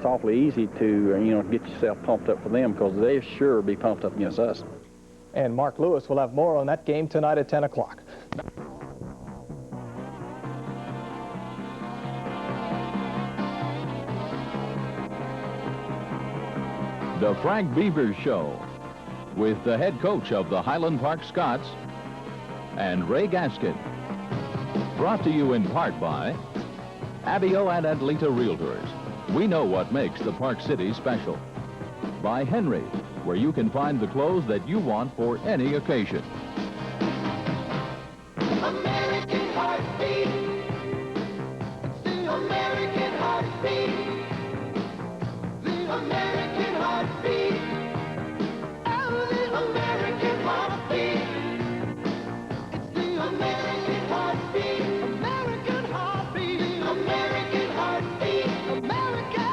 It's awfully easy to, get yourself pumped up for them because they'll sure be pumped up against us. And Mark Lewis will have more on that game tonight at 10 o'clock. The Frank Bevers Show with the head coach of the Highland Park Scots and Ray Gaskin. Brought to you in part by Abio and Atleta Realtors. We know what makes the Park City special. By Henry, where you can find the clothes that you want for any occasion. American heartbeat. It's the American heartbeat. The American heartbeat. Oh, the American heartbeat. It's the American heartbeat. American heartbeat. The American heartbeat. America.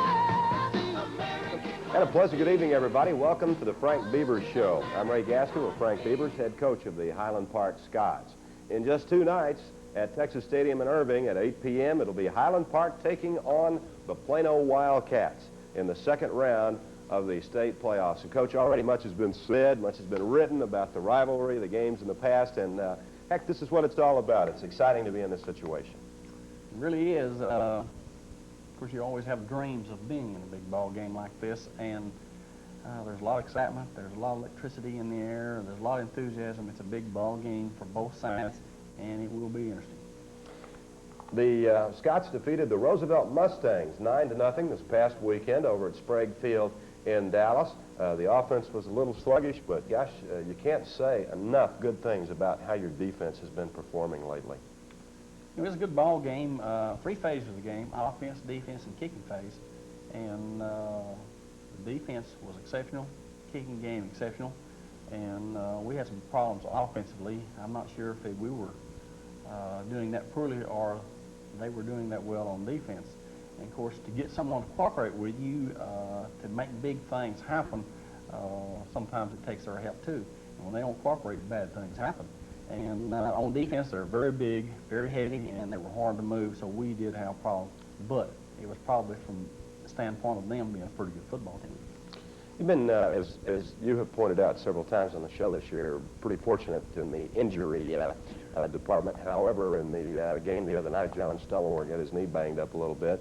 The American. And a pleasant good evening, everybody. Welcome to the Frank Bevers Show. I'm Ray Gaskin with Frank Bevers, head coach of the Highland Park Scots. In just 2 nights at Texas Stadium in Irving at 8 p.m., it'll be Highland Park taking on the Plano Wildcats in the second round of the state playoffs. And, Coach, already much has been said, much has been written about the rivalry, the games in the past, and, heck, this is what it's all about. It's exciting to be in this situation. It really is. Of course, you always have dreams of being in a big ball game like this, and there's a lot of excitement, there's a lot of electricity in the air, there's a lot of enthusiasm. It's a big ball game for both sides, and it will be interesting. The Scots defeated the Roosevelt Mustangs 9-0 this past weekend over at Sprague Field in Dallas. The offense was a little sluggish, but gosh, you can't say enough good things about how your defense has been performing lately. It was a good ball game. 3 phases of the game: offense, defense, and kicking phase. And the defense was exceptional, kicking game exceptional, and we had some problems offensively. I'm not sure if we were doing that poorly or they were doing that well on defense. And of course, to get someone to cooperate with you to make big things happen, sometimes it takes their help too. And when they don't cooperate, bad things happen. And on defense, they're very big, very heavy, and they were hard to move, so we did have problems. But it was probably from the standpoint of them being a pretty good football team. You've been, as you have pointed out several times on the show this year, pretty fortunate in the injury department. However, in the game the other night, John Stellamore got his knee banged up a little bit.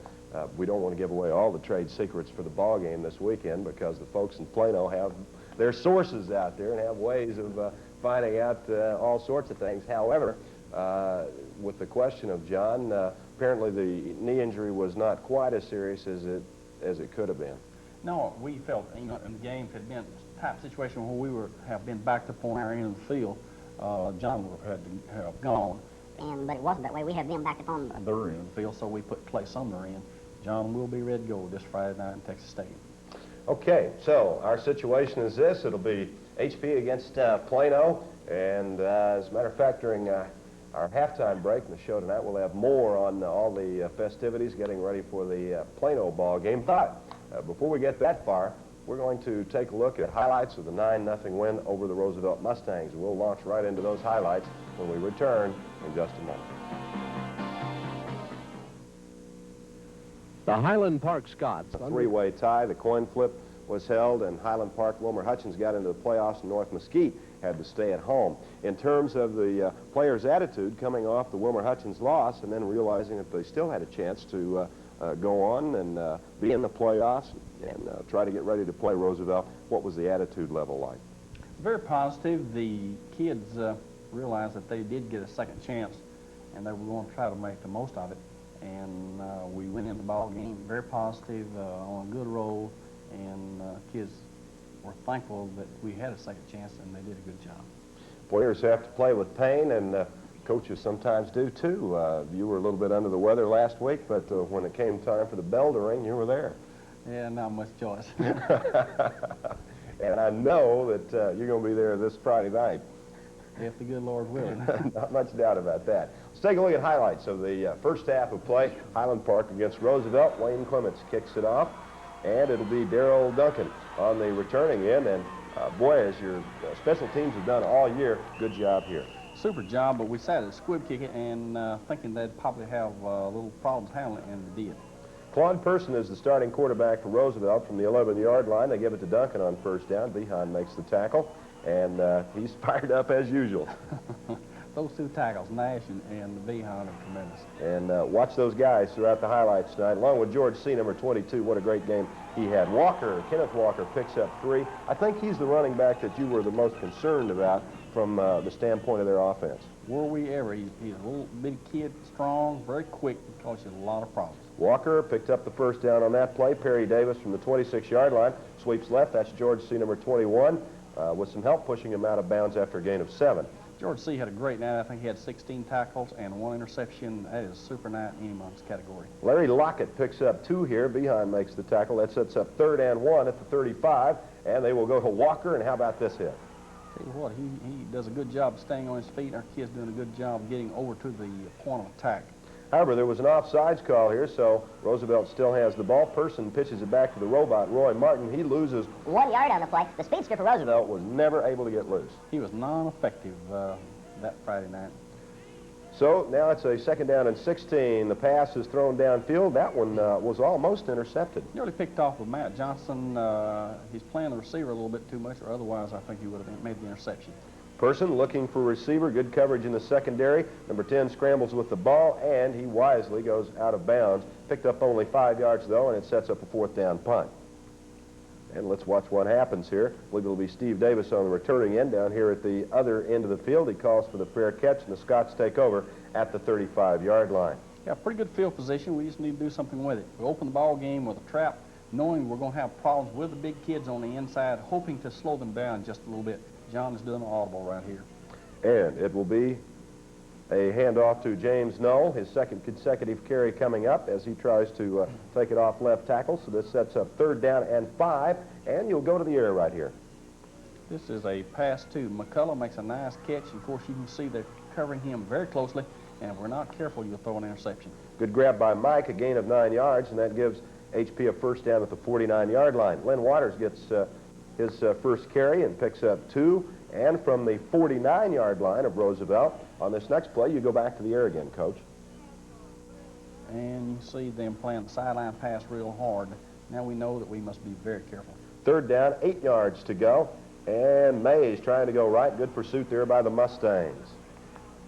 We don't want to give away all the trade secrets for the ball game this weekend because the folks in Plano have their sources out there and have ways of finding out all sorts of things. However, with the question of John, apparently the knee injury was not quite as serious as it could have been. No, we felt, in the game had been a type of situation where we have been backed up on our end of the field. John had to have gone. But it wasn't that way. We had them backed up on their end of the field, so we put Clay Sumner in. John will be ready to go this Friday night in Texas Stadium. Okay, so our situation is this. It'll be HP against Plano, and as a matter of fact, during our halftime break in the show tonight, we'll have more on all the festivities getting ready for the Plano ball game. But before we get that far, we're going to take a look at highlights of the 9-0 win over the Roosevelt Mustangs. We'll launch right into those highlights when we return in just a moment. The Highland Park Scots. A 3-way tie. The coin flip was held, and Highland Park Wilmer Hutchins got into the playoffs, and North Mesquite had to stay at home. In terms of the players' attitude coming off the Wilmer Hutchins loss and then realizing that they still had a chance to go on and be in the playoffs and try to get ready to play Roosevelt, what was the attitude level like? very positive. The kids realized that they did get a second chance, and they were going to try to make the most of it. And we went in the ball game very positive, on a good roll, and kids were thankful that we had a second chance, and they did a good job. Players have to play with pain, and coaches sometimes do too. You were a little bit under the weather last week, but when it came time for the bell to ring, you were there. Yeah, not much choice. And I know that you're going to be there this Friday night. If the good Lord willing. Not much doubt about that. Let's take a look at highlights of the first half of play. Highland Park against Roosevelt. Wayne Clements kicks it off, and it'll be Darrell Duncan on the returning end. And boy, as your special teams have done all year, good job here. Super job, but we decided to squib kick it and thinking they'd probably have little problems handling it, and they did. Claude Person is the starting quarterback for Roosevelt from the 11-yard line. They give it to Duncan on first down. Behan makes the tackle, and he's fired up as usual. Those two tackles, Nash and Behan, are tremendous. And watch those guys throughout the highlights tonight, along with George C., number 22. What a great game he had. Kenneth Walker picks up 3. I think he's the running back that you were the most concerned about from the standpoint of their offense. Were we ever? He's a little bitty kid, strong, very quick, and causes a lot of problems. Walker picked up the first down on that play. Perry Davis from the 26-yard line sweeps left. That's George C., number 21, with some help pushing him out of bounds after a gain of 7. George C. had a great night. I think he had 16 tackles and 1 interception. That is a super night in anyone's category. Larry Lockett picks up 2 here. Behan makes the tackle. That sets up 3rd and 1 at the 35, and they will go to Walker. And how about this hit? Tell you what, he does a good job of staying on his feet. Our kid's doing a good job of getting over to the point of attack. However, there was an offsides call here, so Roosevelt still has the ball. Person pitches it back to the robot, Roy Martin. He loses 1 yard on the play. The speedster for Roosevelt. Was never able to get loose. He was non-effective that Friday night. So now it's a 2nd down and 16. The pass is thrown downfield. That one was almost intercepted. Nearly picked off with Matt Johnson. He's playing the receiver a little bit too much, or otherwise I think he would have made the interception. Person looking for receiver. Good coverage in the secondary. Number 10 scrambles with the ball, and he wisely goes out of bounds. Picked up only 5 yards, though, and it sets up a 4th down punt. And let's watch what happens here. I believe it'll be Steve Davis on the returning end down here at the other end of the field. He calls for the fair catch, and the Scots take over at the 35-yard line. Yeah, pretty good field position. We just need to do something with it. We open the ball game with a trap, knowing we're going to have problems with the big kids on the inside, hoping to slow them down just a little bit. John is doing an audible right here. And it will be a handoff to James Knoll, his 2nd consecutive carry coming up as he tries to take it off left tackle. So this sets up 3rd down and 5, and you'll go to the air right here. This is a pass to McCullough, makes a nice catch. And of course, you can see they're covering him very closely, and if we're not careful, you'll throw an interception. Good grab by Mike, a gain of 9 yards, and that gives HP a first down at the 49-yard line. Len Waters gets his first carry and picks up 2. And from the 49-yard line of Roosevelt, on this next play, you go back to the air again, Coach. And you see them playing the sideline pass real hard. Now we know that we must be very careful. 3rd down, 8 yards to go. And Mays trying to go right. Good pursuit there by the Mustangs.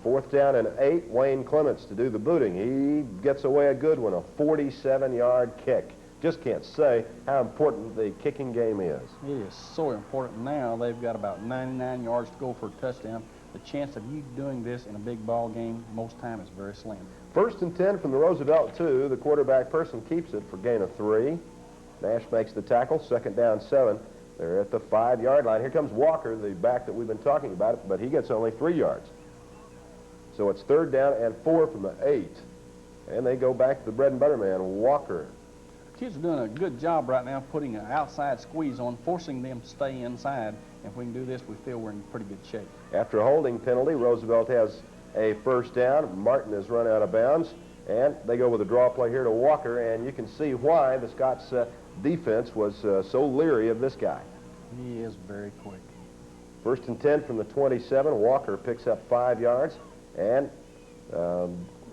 4th down and 8. Wayne Clements to do the booting. He gets away a good one, a 47-yard kick. Just can't say how important the kicking game is. It is so important now. They've got about 99 yards to go for a touchdown. The chance of you doing this in a big ball game most time is very slim. 1st and 10 from the Roosevelt 2. The quarterback Person keeps it for gain of 3. Nash makes the tackle. 2nd down 7. They're at the 5-yard line. Here comes Walker, the back that we've been talking about, but he gets only 3 yards. So it's 3rd down and 4 from the 8. And they go back to the bread and butter man, Walker. Kids are doing a good job right now putting an outside squeeze on, forcing them to stay inside. If we can do this, we feel we're in pretty good shape. After a holding penalty, Roosevelt has a first down. Martin has run out of bounds, and they go with a draw play here to Walker, and you can see why the Scots defense was so leery of this guy. He is very quick. 1st and 10 from the 27. Walker picks up 5 yards, and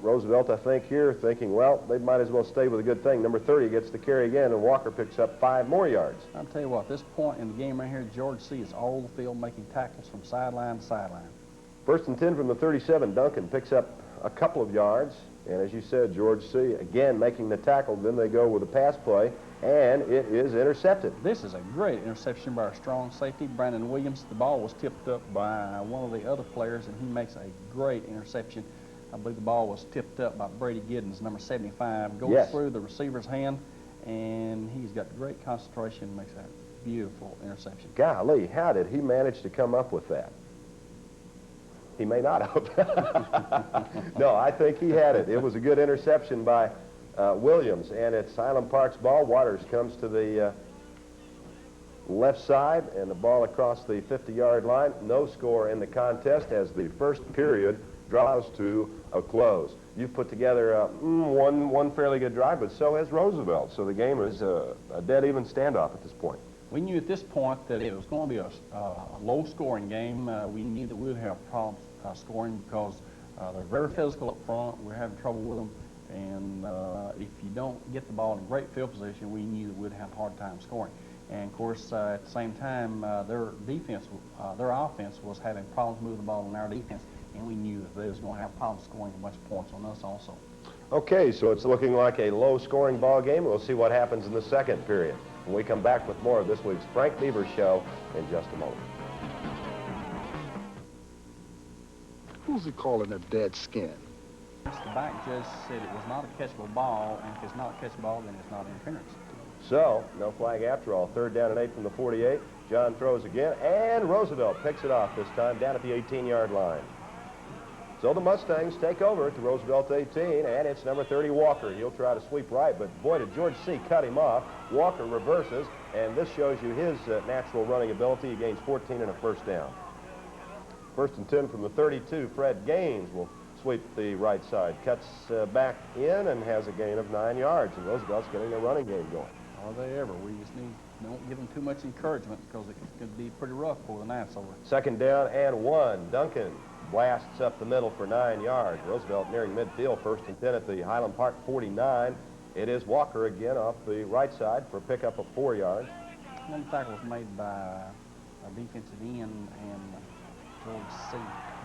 Roosevelt, I think, here thinking, well, they might as well stay with a good thing. Number 30 gets the carry again, and Walker picks up 5 more yards. I'll tell you what, this point in the game right here, George C. is all over the field making tackles from sideline to sideline. 1st and 10 from the 37. Duncan picks up a couple of yards, and as you said, George C. again making the tackle. Then they go with a pass play, and it is intercepted. This is a great interception by our strong safety, Brandon Williams. The ball was tipped up by one of the other players, and he makes a great interception. I believe the ball was tipped up by Brady Giddens, number 75. Goes through the receiver's hand, and he's got great concentration, makes that beautiful interception. Golly, how did he manage to come up with that? He may not have. No, I think he had it. It was a good interception by Williams, and it's Highland Park's ball. Waters comes to the left side, and the ball across the 50-yard line. No score in the contest as the first period draws to a close. You've put together one fairly good drive, but so has Roosevelt. So the game is a dead even standoff at this point. We knew at this point that it was going to be a low-scoring game. We knew that we would have problems scoring because they're very physical up front. We're having trouble with them, And if you don't get the ball in great field position, we knew that we'd have a hard time scoring. And of course, at the same time, their offense was having problems moving the ball in our defense, and we knew that they was going to have problems scoring a bunch of points on us also. Okay, so it's looking like a low-scoring ball game. We'll see what happens in the second period when we come back with more of this week's Frank Bevers Show in just a moment. Who's he calling a dead skin? The back judge said it was not a catchable ball, and if it's not a catchable ball, then it's not interference. So, no flag after all. 3rd down and 8 from the 48. John throws again, and Roosevelt picks it off this time down at the 18-yard line. So the Mustangs take over at the Roosevelt 18, and it's number 30, Walker. He'll try to sweep right, but boy, did George C. cut him off. Walker reverses, and this shows you his natural running ability. He gains 14 and a first down. 1st and 10 from the 32. Fred Gaines will sweep the right side, cuts back in, and has a gain of 9 yards. And Roosevelt's getting their running game going. Are they ever? We just don't give them too much encouragement because it could be pretty rough for the night's over. 2nd down and 1. Duncan blasts up the middle for 9 yards. Roosevelt nearing midfield. 1st and 10 at the Highland Park 49. It is Walker again off the right side for a pickup of 4 yards. One tackle was made by a defensive end and George C.,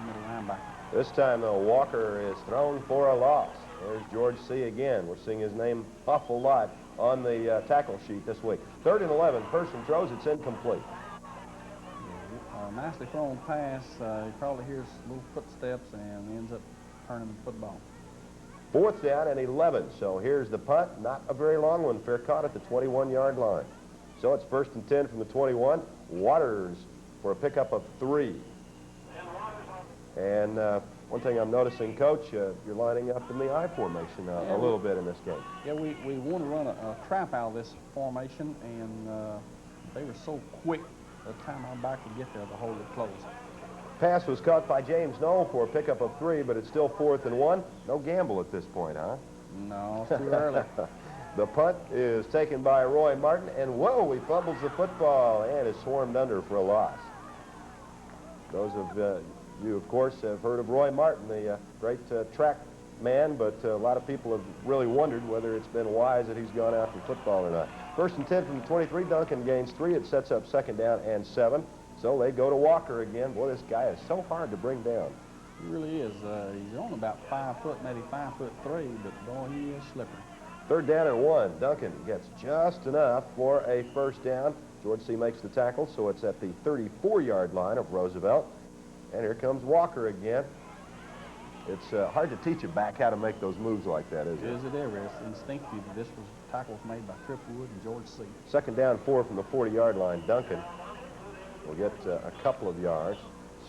middle linebacker. This time, though, Walker is thrown for a loss. There's George C. again. We're seeing his name awful lot on the tackle sheet this week. 3rd and 11. Person throws. It's incomplete. Nicely thrown pass. He probably hears little footsteps and ends up turning the football. 4th down and 11. So here's the punt. Not a very long one. Fair caught at the 21-yard line. So it's 1st and 10 from the 21. Waters for a pickup of 3. And one thing I'm noticing, Coach, you're lining up in the I formation a little bit in this game. Yeah, we want to run a trap out of this formation, and they were so quick by the time our back could get there to hold it close. Pass was caught by James Knoll for a pickup of 3, but it's still 4th and 1. No gamble at this point, huh? No, it's too early. The punt is taken by Roy Martin, and whoa, he fumbles the football and is swarmed under for a loss. Those of you, of course, have heard of Roy Martin, the great track man, but a lot of people have really wondered whether it's been wise that he's gone after football or not. 1st and 10 from the 23. Duncan gains 3. It sets up 2nd down and 7. So they go to Walker again. Boy, this guy is so hard to bring down. He really is. He's only about 5 foot, maybe 5'3", but boy, he is slippery. 3rd down and 1. Duncan gets just enough for a first down. George C. makes the tackle, so it's at the 34-yard line of Roosevelt. And here comes Walker again. It's hard to teach a back how to make those moves like that, isn't it? Is it ever? It's instinctive. This was tackles made by Trip Wood and George C. 2nd down 4 from the 40-yard line. Duncan will get a couple of yards.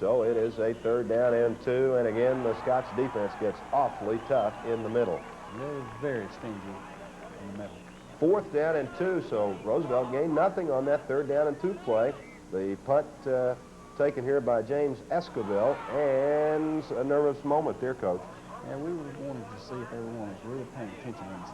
So it is a 3rd down and 2. And again, the Scots defense gets awfully tough in the middle. They're very stingy in the middle. 4th down and 2. So Roosevelt gained nothing on that 3rd down and 2 play. The punt taken here by James Esquivel, and a nervous moment there, Coach. Yeah, we were wanting to see if everyone was really paying attention in the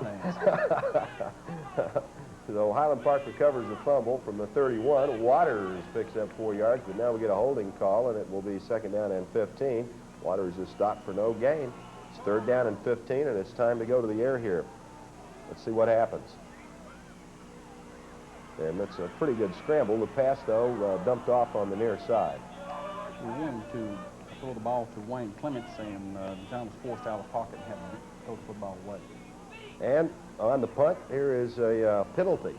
stands. So Highland Park recovers the fumble from the 31. Waters picks up 4 yards, but now we get a holding call, and it will be 2nd down and 15. Waters is stopped for no gain. It's 3rd down and 15, and it's time to go to the air here. Let's see what happens. And that's a pretty good scramble. The pass, though, dumped off on the near side. We wanted to throw the ball to Wayne Clements, and John was forced out of the pocket and had to throw the football away. And on the punt, here is a penalty.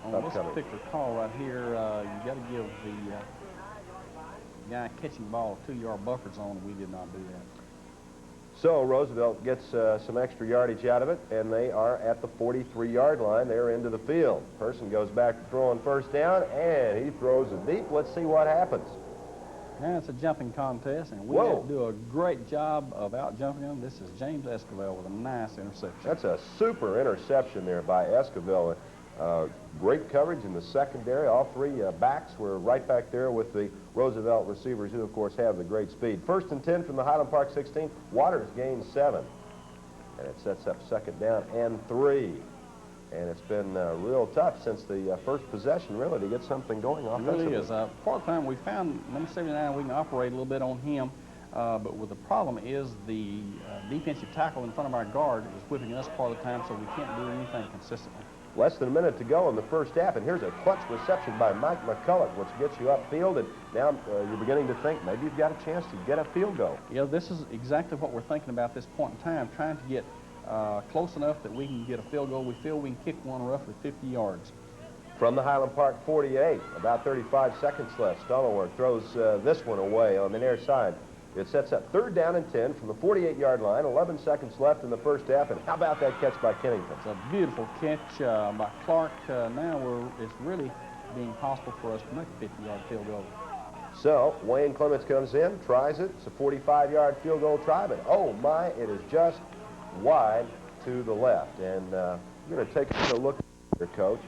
On this particular call right here, you got to give the guy catching the ball 2-yard buffers on, and we did not do that. So Roosevelt gets some extra yardage out of it, and they are at the 43-yard line. They're into the field. Person goes back to throwing first down, and he throws it deep. Let's see what happens. Now it's a jumping contest, and we have to do a great job of out-jumping them. This is James Esquivel with a nice interception. That's a super interception there by Esquivel. Great coverage in the secondary. All 3 backs were right back there with the Roosevelt receivers, who, of course, have the great speed. 1st and 10 from the Highland Park 16. Waters gains 7. And it sets up 2nd down and 3. And it's been real tough since the first possession, really, to get something going offensively. It really is. Part of the time we found number 79, we can operate a little bit on him. But with the problem is the defensive tackle in front of our guard is whipping us part of the time, so we can't do anything consistently. Less than a minute to go in the first half, and here's a clutch reception by Mike McCulloch, which gets you upfield, and now you're beginning to think maybe you've got a chance to get a field goal. Yeah, this is exactly what we're thinking about at this point in time, trying to get close enough that we can get a field goal. We feel we can kick one roughly 50 yards. From the Highland Park 48, about 35 seconds left. Stallworth throws this one away on the near side. It sets up 3rd down and 10 from the 48-yard line. 11 seconds left in the first half, and how about that catch by Kennington? It's a beautiful catch by Clark. Now it's really being possible for us to make a 50-yard field goal. So Wayne Clements comes in, tries it. It's a 45-yard field goal try, but oh my, it is just wide to the left. And you're going to take a look at your coach.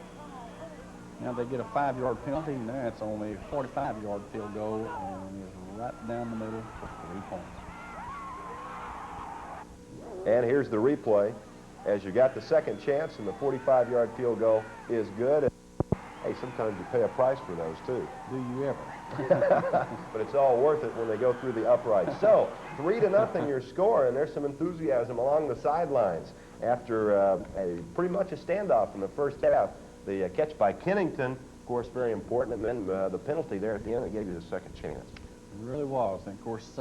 Now they get a 5-yard penalty, and now it's only a 45-yard field goal, and is right down the middle for 3 points. And here's the replay. As you got the second chance, and the 45-yard field goal is good. And, hey, sometimes you pay a price for those, too. Do you ever? But it's all worth it when they go through the uprights. So, 3-0 your score, and there's some enthusiasm along the sidelines. After pretty much a standoff in the first half, the catch by Kennington, of course, very important, and then the penalty there at the end that gave you the second chance. It really was. And, of course,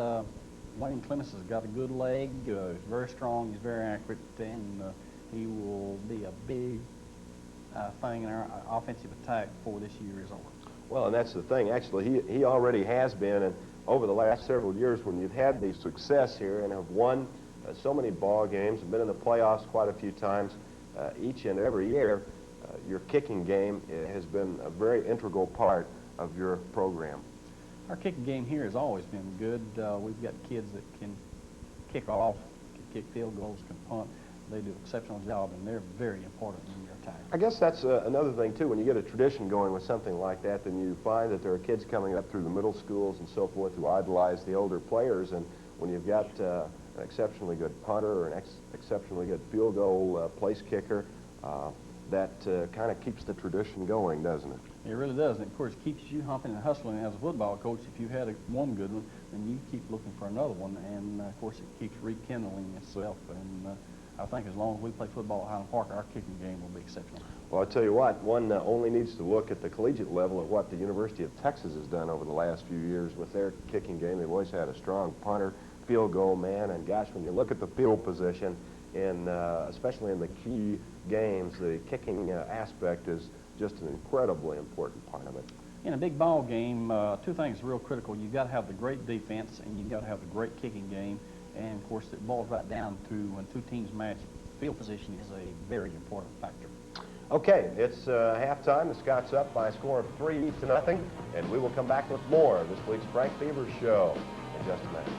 Wayne Clements has got a good leg. He's very strong. He's very accurate, and he will be a big thing in our offensive attack before this year is over. Well, and that's the thing. Actually, he already has been, and over the last several years when you've had the success here and have won so many ball games and been in the playoffs quite a few times each and every year, your kicking game has been a very integral part of your program. Our kicking game here has always been good. We've got kids that can kick off, can kick field goals, can punt. They do an exceptional job, and they're very important in your attack. I guess that's another thing, too. When you get a tradition going with something like that, then you find that there are kids coming up through the middle schools and so forth who idolize the older players. And when you've got an exceptionally good punter or an exceptionally good field goal place kicker, that kind of keeps the tradition going, doesn't it? It really does, and of course it keeps you humping and hustling as a football coach. If you had one good one, then you keep looking for another one, and of course it keeps rekindling itself. And I think as long as we play football at Highland Park, our kicking game will be exceptional. Well, I'll tell you what, one only needs to look at the collegiate level at what the University of Texas has done over the last few years with their kicking game. They've always had a strong punter, field goal man, and gosh, when you look at the field position, especially in the key games, the kicking aspect is just an incredibly important part of it. In a big ball game, 2 things are real critical. You've got to have the great defense, and you've got to have the great kicking game. And, of course, it boils right down to when 2 teams match, field position is a very important factor. Okay, it's halftime. The Scots up by a score of 3-0, and we will come back with more of this week's Frank Bevers Show in just a minute.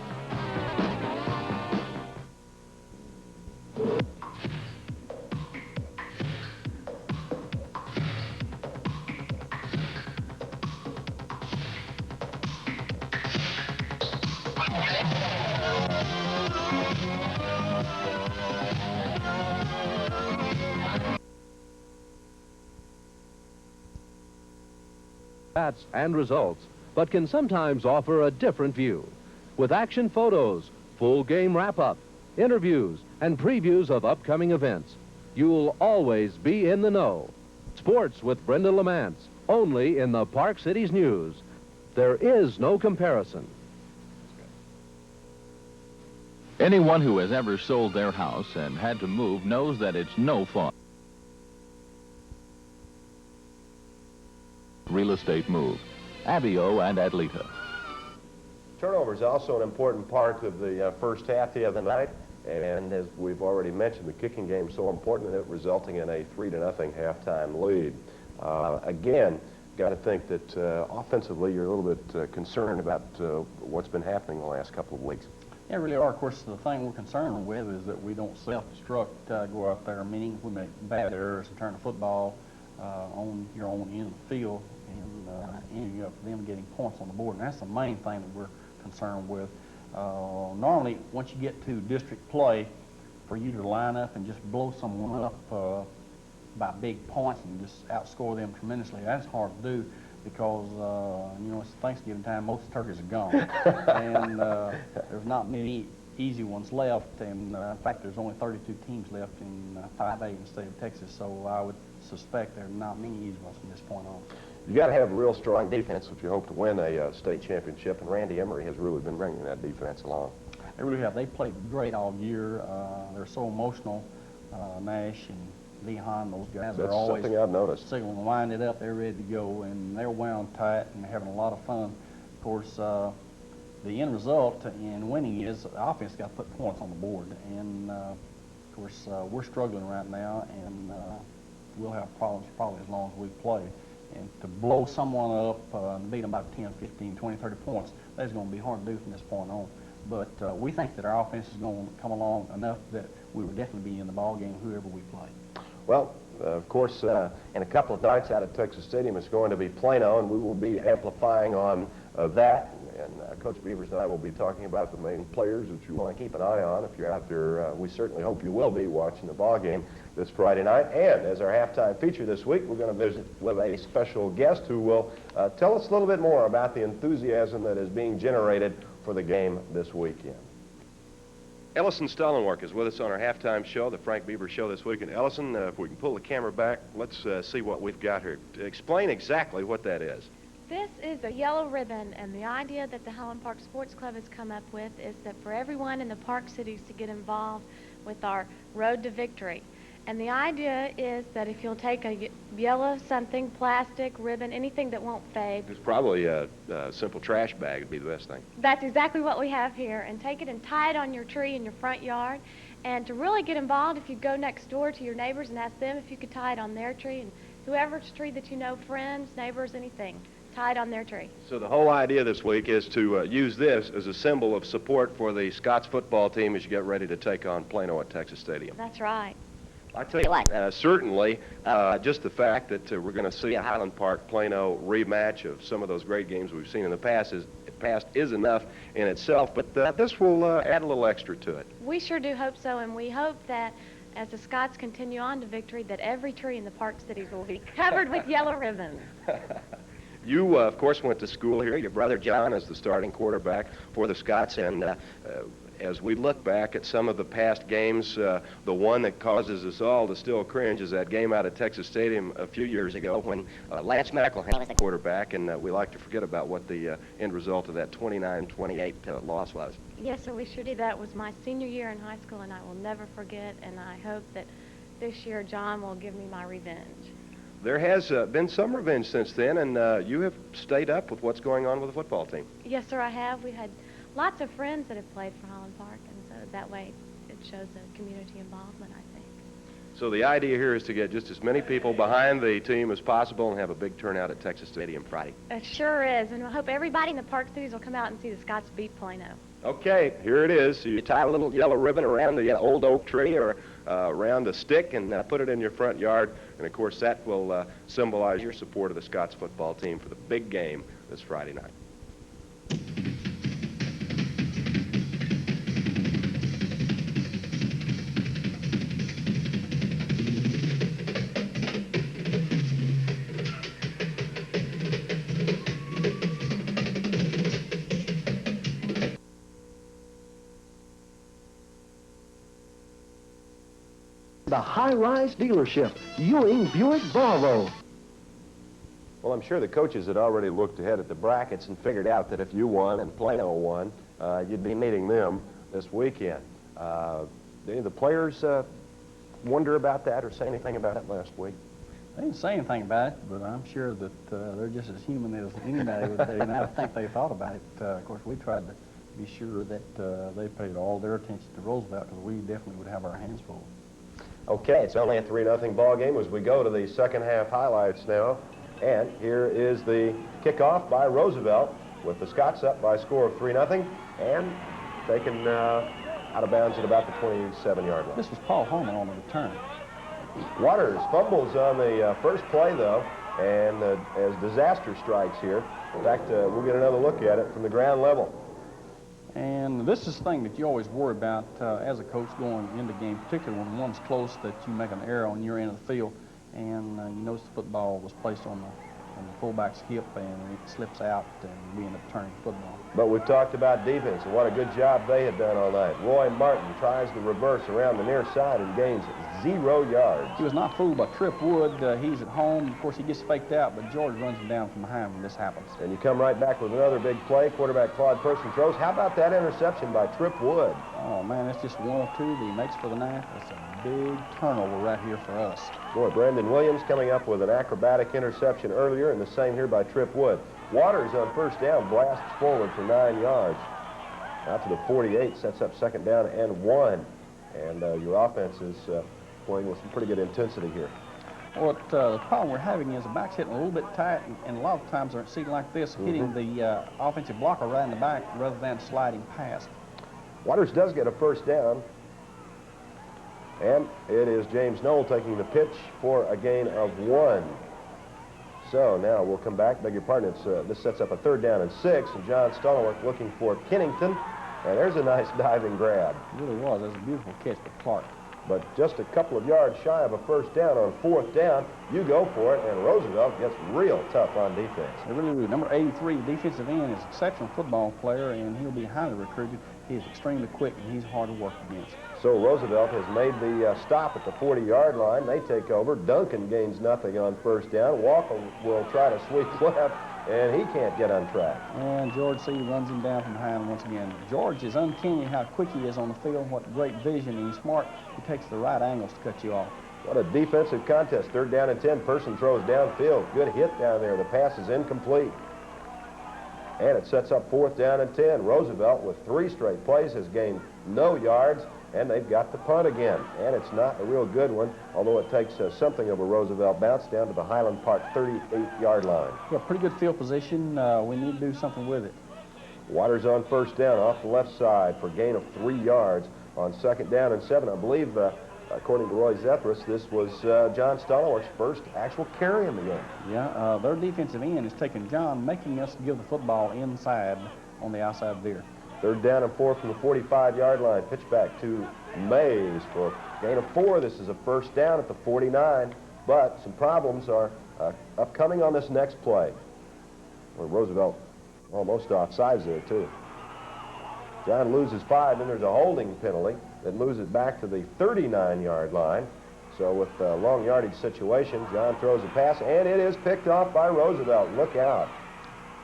Stats and results, but can sometimes offer a different view. With action photos, full game wrap-up, interviews, and previews of upcoming events, you'll always be in the know. Sports with Brenda Lamance, only in the Park Cities News. There is no comparison. Anyone who has ever sold their house and had to move knows that it's no fun. Real estate move. Abio and Adlita. Turnover is also an important part of the first half the other night, and as we've already mentioned, the kicking game is so important that it resulting in a 3-0 halftime lead. Again, got to think that offensively you're a little bit concerned about what's been happening the last couple of weeks. Yeah, really are. Of course, the thing we're concerned with is that we don't self-destruct, go out there, meaning we make bad errors and turn the football on your own end of the field and ending up them getting points on the board. And that's the main thing that we're concerned with. Normally, once you get to district play, for you to line up and just blow someone up by big points and just outscore them tremendously, that's hard to do. because, you know, it's Thanksgiving time, most turkeys are gone. And there's not many easy ones left, and in fact, there's only 32 teams left in 5A in the state of Texas, so I would suspect there are not many easy ones from this point on. You got to have a real strong defense if you hope to win a state championship, and Randy Emery has really been bringing that defense along. They really have. They played great all year. They're so emotional. Nash and Leon, those guys are That's always something I've noticed. signaling to wind it up. They're ready to go, and they're wound tight and they're having a lot of fun. Of course, the end result in winning is the offense got to put points on the board, and of course we're struggling right now, and we'll have problems probably as long as we play. And to blow someone up and beat them by 10, 15, 20, 30 points, that's going to be hard to do from this point on. But we think that our offense is going to come along enough that we will definitely be in the ball game whoever we play. Well, of course, in a couple of nights out at Texas Stadium, it's going to be Plano, and we will be amplifying on that. And Coach Bevers and I will be talking about the main players that you want to keep an eye on. If you're out there, we certainly hope you will be watching the ball game this Friday night. And as our halftime feature this week, we're going to visit with a special guest who will tell us a little bit more about the enthusiasm that is being generated for the game this weekend. Ellison Stellenwerk is with us on our halftime show, the Frank Bevers Show this week. And Ellison, if we can pull the camera back, let's see what we've got here. Explain exactly what that is. This is a yellow ribbon, and the idea that the Highland Park Sports Club has come up with is that for everyone in the park cities to get involved with our Road to Victory. And the idea is that if you'll take a yellow something, plastic, ribbon, anything that won't fade. It's probably a simple trash bag would be the best thing. That's exactly what we have here. And take it and tie it on your tree in your front yard. And to really get involved, if you go next door to your neighbors and ask them if you could tie it on their tree, and whoever's tree that you know, friends, neighbors, anything, tie it on their tree. So the whole idea this week is to use this as a symbol of support for the Scots football team as you get ready to take on Plano at Texas Stadium. That's right. I tell you, certainly, just the fact that we're going to see a Highland Park Plano rematch of some of those great games we've seen in the past is enough in itself, but this will add a little extra to it. We sure do hope so, and we hope that as the Scots continue on to victory, that every tree in the park cities will be covered with yellow ribbons. You, of course, went to school here. Your brother John is the starting quarterback for the Scots, and as we look back at some of the past games, the one that causes us all to still cringe is that game out at Texas Stadium a few years ago when Lance McElhaney was the quarterback, and we like to forget about what the end result of that 29-28 loss was. Yes, sir, we sure did. That was my senior year in high school, and I will never forget, and I hope that this year John will give me my revenge. There has been some revenge since then, and you have stayed up with what's going on with the football team. Yes, sir, I have. We had lots of friends that have played for Highland Park, and so that way it shows a community involvement, I think. So the idea here is to get just as many people behind the team as possible and have a big turnout at Texas Stadium Friday. It sure is, and I hope everybody in the park cities will come out and see the Scots beat Plano. Okay, here it is. So you tie a little yellow ribbon around the old oak tree or around a stick and put it in your front yard. And, of course, that will symbolize your support of the Scots football team for the big game this Friday night. The high-rise dealership, Ewing Buick Volvo. Well, I'm sure the coaches had already looked ahead at the brackets and figured out that if you won and Plano won, you'd be meeting them this weekend. Did any of the players wonder about that or say anything about it last week? They didn't say anything about it, but I'm sure that they're just as human as anybody would be, and I think they thought about it. Of course, we tried to be sure that they paid all their attention to Roosevelt, because we definitely would have our hands full. Okay, it's only a 3-0 ball game as we go to the second half highlights now. And here is the kickoff by Roosevelt with the Scots up by a score of 3-0 and taken out of bounds at about the 27-yard line. This was Paul Holman on the return. Waters fumbles on the first play, though, and as disaster strikes here. In fact, we'll get another look at it from the ground level. And this is the thing that you always worry about as a coach going into game, particularly when one's close, that you make an error on your end of the field. And you notice the football was placed on and the fullback's hip, and it slips out, and we end up turning football. But we've talked about defense and what a good job they had done all night. Roy Martin tries the reverse around the near side and gains 0 yards. He was not fooled by Trip Wood. He's at home. Of course, he gets faked out, but George runs him down from behind when this happens. And you come right back with another big play. Quarterback Claude Person throws. How about that interception by Trip Wood? Oh, man, that's just 1 of 2 that he makes for the night. That's a big turnover right here for us. Boy, Brandon Williams coming up with an acrobatic interception earlier, and the same here by Trip Wood. Waters on first down blasts forward for 9 yards. Out to the 48, sets up second down and 1. And your offense is playing with some pretty good intensity here. What the problem we're having is the back's hitting a little bit tight, and a lot of times they're seen like this, hitting the offensive blocker right in the back rather than sliding past. Waters does get a first down. And it is James Knoll taking the pitch for a gain of 1. So now we'll come back. Beg your pardon. This sets up a 3rd down and 6. And John Stallworth looking for Kennington. And there's a nice diving grab. It really was. That was a beautiful catch by Clark. But just a couple of yards shy of a first down on 4th down. You go for it, and Roosevelt gets real tough on defense. They really do. Number 83, defensive end, is an exceptional football player, and he'll be highly recruited. He is extremely quick, and he's hard to work against. So Roosevelt has made the stop at the 40-yard line. They take over. Duncan gains nothing on first down. Walker will try to sweep left, and he can't get on track. And George C. runs him down from behind once again. George is uncanny how quick he is on the field, what great vision, and he's smart. He takes the right angles to cut you off. What a defensive contest. 3rd down and 10. Person throws downfield. Good hit down there. The pass is incomplete. And it sets up 4th down and 10. Roosevelt, with 3 straight plays, has gained no yards, and they've got the punt again. And it's not a real good one, although it takes something of a Roosevelt bounce down to the Highland Park 38-yard line. Yeah, pretty good field position. We need to do something with it. Waters on first down off the left side for gain of 3 yards on 2nd down and 7. I believe, according to Roy Zethris, this was John Stallworth's first actual carry in the game. Yeah, their defensive end is taking John, making us give the football inside on the outside veer. 3rd down and 4 from the 45-yard line. Pitch back to Mays for gain of 4. This is a first down at the 49, but some problems are upcoming on this next play. Well, Roosevelt almost offsides there, too. John loses 5, then there's a holding penalty that moves it back to the 39-yard line. So with a long yardage situation, John throws a pass, and it is picked off by Roosevelt. Look out.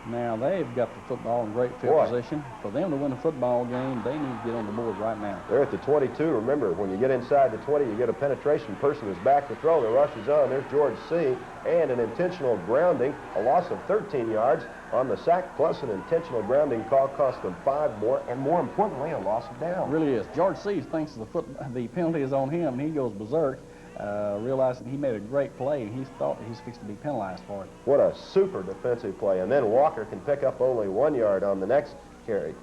Now, they've got the football in great field position. For them to win a football game, they need to get on the board right now. They're at the 22. Remember, when you get inside the 20, you get a penetration. Person is back to throw. The rush is on. There's George C. And an intentional grounding, a loss of 13 yards on the sack, plus an intentional grounding call cost them 5 more, and more importantly, a loss of down. It really is. George C. thinks the penalty is on him, and he goes berserk. Realizing he made a great play, and he thought he was fixed to be penalized for it. What a super defensive play. And then Walker can pick up only 1 yard on the next carry.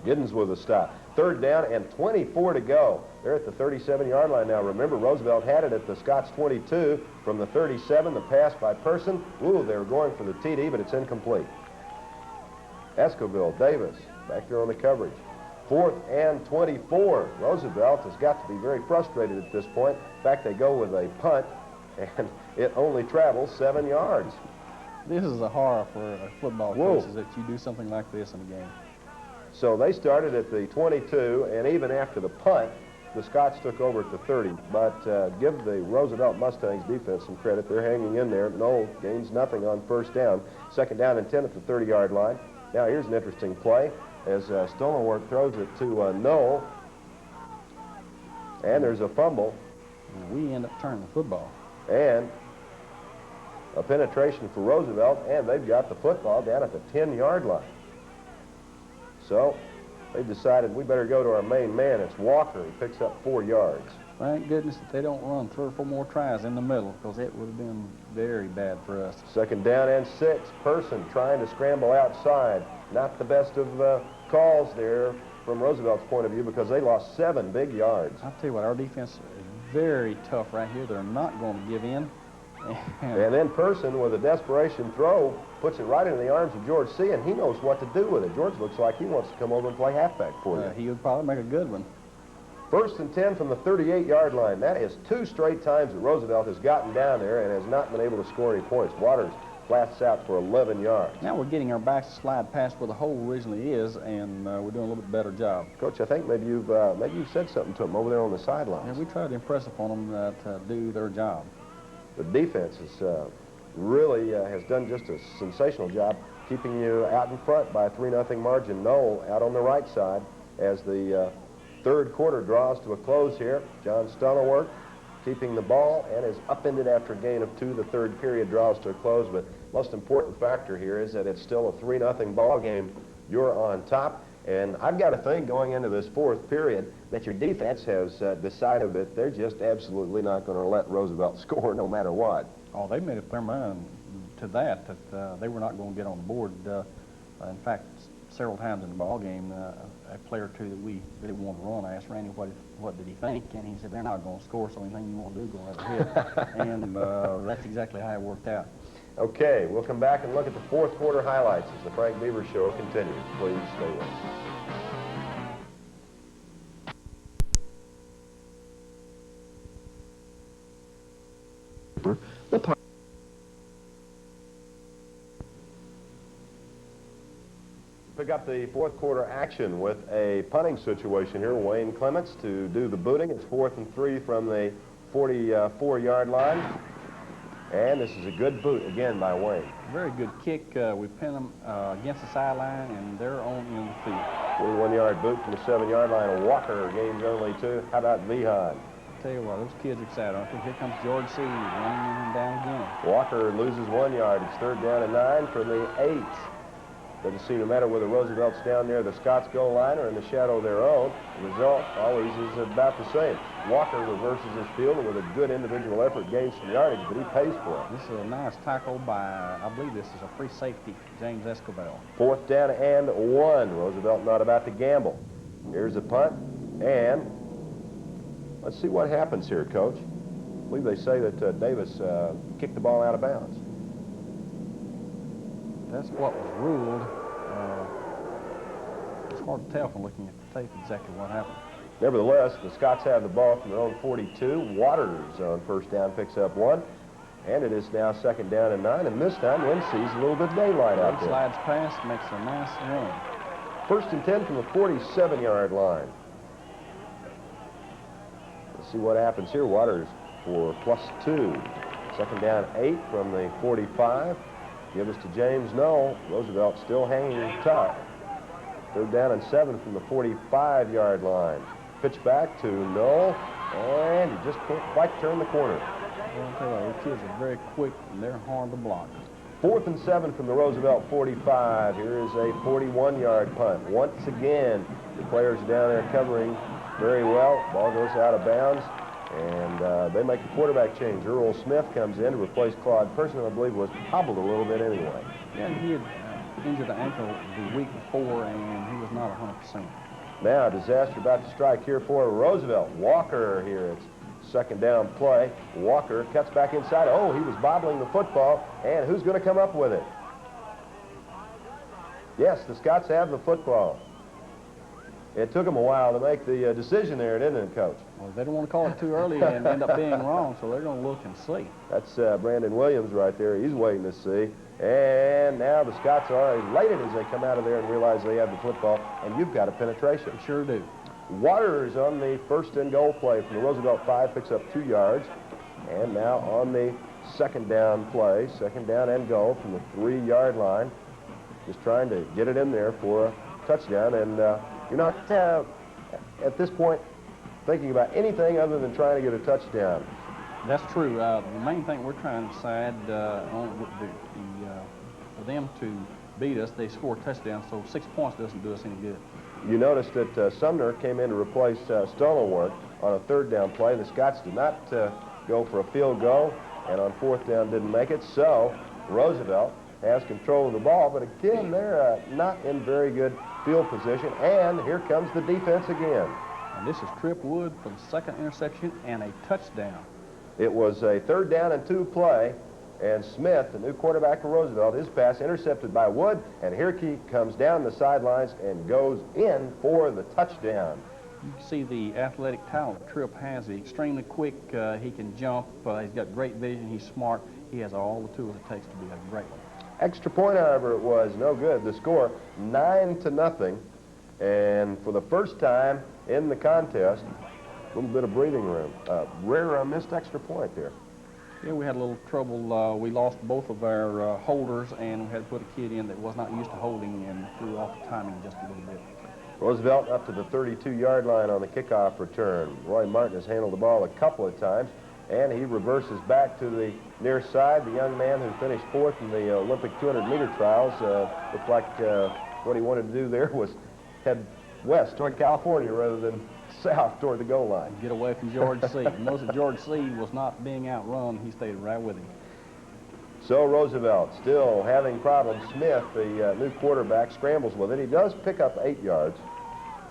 Giddens with a stop. 3rd down and 24 to go. They're at the 37-yard line now. Remember, Roosevelt had it at the Scots 22. From the 37, the pass by Person. Ooh, they were going for the TD, but it's incomplete. Escoville, Davis, back there on the coverage. 4th and 24. Roosevelt has got to be very frustrated at this point. In fact, they go with a punt, and it only travels 7 yards. This is a horror for football coaches that you do something like this in a game. So they started at the 22, and even after the punt, the Scots took over at the 30. But give the Roosevelt Mustangs defense some credit. They're hanging in there. Knoll gains nothing on first down. 2nd down and 10 at the 30-yard line. Now here's an interesting play as Stallworth throws it to Knoll. And there's a fumble. And we end up turning the football. And a penetration for Roosevelt, and they've got the football down at the 10-yard line. So they decided we better go to our main man. It's Walker. He picks up 4 yards. Thank goodness that they don't run 3 or 4 more tries in the middle, because it would have been very bad for us. 2nd down and 6. Person trying to scramble outside. Not the best of calls there from Roosevelt's point of view, because they lost 7 big yards. I'll tell you what, our defense is very tough right here. They're not going to give in. And then Person, with a desperation throw, puts it right into the arms of George C., and he knows what to do with it. George looks like he wants to come over and play halfback for you. He would probably make a good one. First and 10 from the 38-yard line. That is 2 straight times that Roosevelt has gotten down there and has not been able to score any points. Waters flats out for 11 yards. Now we're getting our backs to slide past where the hole originally is, and we're doing a little bit better job. Coach, I think maybe you've said something to them over there on the sidelines. And we try to impress upon them to do their job. The defense is really has done just a sensational job keeping you out in front by a 3-0 margin. Knoll out on the right side as the third quarter draws to a close here. John Stunnelworth keeping the ball and is upended after a gain of 2. The third period draws to a close, but most important factor here is that it's still a 3-0 ball game. You're on top, and I've got a thing going into this fourth period that your defense has decided that they're just absolutely not going to let Roosevelt score no matter what. Oh, they made up their mind to that they were not going to get on the board. In fact, several times in the ball game, a player or two that we really wanted to run, I asked Randy what did he think, and he said they're not going to score, so anything you want to do, go right ahead. And that's exactly how it worked out. Okay, we'll come back and look at the fourth quarter highlights as the Frank Bevers Show continues. Please stay with us. Pick up the fourth quarter action with a punting situation here. Wayne Clements to do the booting. It's 4th and 3 from the 44-yard line. And this is a good boot again by Wayne. Very good kick. We pin them against the sideline, and they're on in the field. 41-yard boot from the 7-yard line. Walker gains only 2. How about Vihan? Tell you what, those kids are excited. I think here comes George C. running down again. Walker loses 1 yard. It's 3rd down and 9 from the 8. Doesn't seem to matter whether Roosevelt's down near the Scots goal line or in the shadow of their own. The result always is about the same. Walker reverses his field and with a good individual effort gains some yardage, but he pays for it. This is a nice tackle by, I believe this is a free safety, James Escobar. 4th down and 1. Roosevelt not about to gamble. Here's a punt, and let's see what happens here, Coach. I believe they say that Davis kicked the ball out of bounds. That's what was ruled. It's hard to tell from looking at the tape exactly what happened. Nevertheless, the Scots have the ball from their own 42. Waters on first down picks up 1. And it is now 2nd down and 9. And this time, Lynn sees a little bit of daylight out there. Slides past, makes a nice run. 1st and 10 from the 47-yard line. Let's see what happens here. Waters for +2. 2nd down 8 from the 45. Give us to James Knoll. Roosevelt still hanging tough. 3rd down and 7 from the 45-yard line. Pitch back to Knoll, and he just can't quite turn the corner. I'll tell you what, the kids are very quick, and they're hard to block. 4th and 7 from the Roosevelt 45. Here is a 41-yard punt. Once again, the players are down there covering very well. Ball goes out of bounds, and they make a quarterback change. Earl Smith comes in to replace Claude Person, who I believe was hobbled a little bit anyway. Yeah, he had injured the ankle the week before, and he was not 100%. Now, disaster about to strike here for Roosevelt. Walker here. It's 2nd down play. Walker cuts back inside. Oh, he was bobbling the football, and who's going to come up with it? Yes, the Scots have the football. It took them a while to make the decision there, didn't it, Coach? Well, they don't want to call it too early and end up being wrong, so they're going to look and see. That's Brandon Williams right there. He's waiting to see. And now the Scots are elated as they come out of there and realize they have the football, and you've got a penetration. Sure do. Waters on the 1st and goal play from the Roosevelt 5 picks up 2 yards. And now on the 2nd down play, 2nd down and goal from the 3-yard line. Just trying to get it in there for a touchdown. And you're not, at this point, thinking about anything other than trying to get a touchdown. That's true. The main thing we're trying to decide on for them to beat us, they score a touchdown, so 6 points doesn't do us any good. You noticed that Sumner came in to replace Stoneworth on a 3rd down play. The Scots did not go for a field goal, and on 4th down didn't make it. So Roosevelt has control of the ball, but again, they're not in very good field position. And here comes the defense again. And this is Trip Wood for the 2nd interception and a touchdown. It was a 3rd down and 2 play, and Smith, the new quarterback for Roosevelt, his pass intercepted by Wood, and here he comes down the sidelines and goes in for the touchdown. You can see the athletic talent Tripp has. He's extremely quick. He can jump. He's got great vision. He's smart. He has all the tools it takes to be a great one. Extra point, however, it was no good. The score, 9-0. And for the first time in the contest, a little bit of breathing room. Rare missed extra point there. Yeah, we had a little trouble. We lost both of our holders, and we had to put a kid in that was not used to holding and threw off the timing just a little bit. Roosevelt up to the 32-yard line on the kickoff return. Roy Martin has handled the ball a couple of times, and he reverses back to the near side. The young man who finished 4th in the Olympic 200-meter trials looked like what he wanted to do there was head west toward California rather than south toward the goal line. Get away from George C. Notice that George C. was not being outrun. He stayed right with him. So Roosevelt still having problems. Smith, the new quarterback, scrambles with it. He does pick up 8 yards.